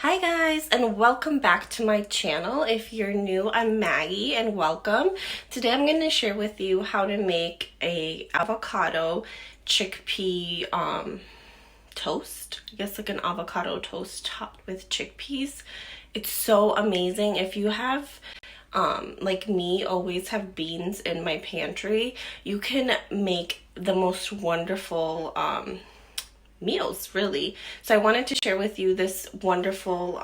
Hi guys, and welcome back to my channel. If you're new, I'm Maggie and welcome. Today I'm going to share with you how to make a avocado chickpea toast. I guess like an avocado toast topped with chickpeas. It's so amazing. If you have like me, always have beans in my pantry, you can make the most wonderful meals, really. So I wanted to share with you this wonderful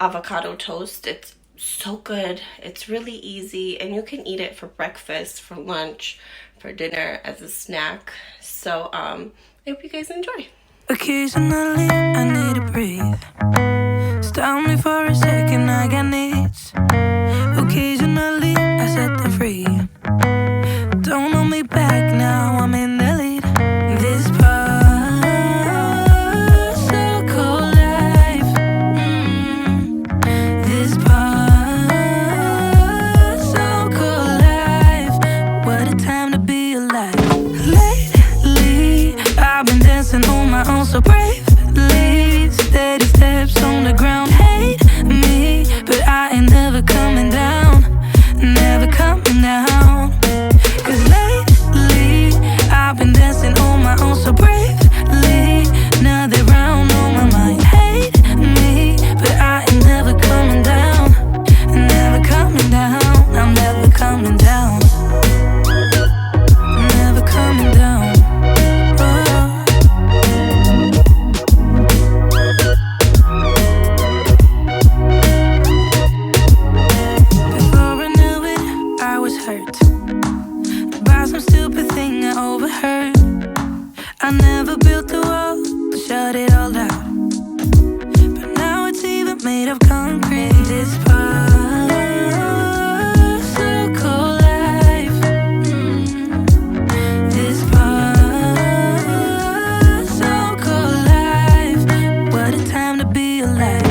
avocado toast. It's so good, it's really easy, and you can eat it for breakfast, for lunch, for dinner, as a snack. So I hope you guys enjoy. Occasionally I need to breathe. Stop me for a second, I got needs. Occasionally I set them free. Don't hold me back now, I'm in the lead. This on my own so bravely, steady steps on the ground. Hate me, but I ain't never coming down, never coming down. Cause lately I've been dancing on my own so bravely. Another round on my mind. Hate me, but I ain't never coming down, never coming down. I'm never coming down, never coming down. I never built the wall to shut it all down, but now it's even made of concrete. This particle life, this particle life. What a time to be alive.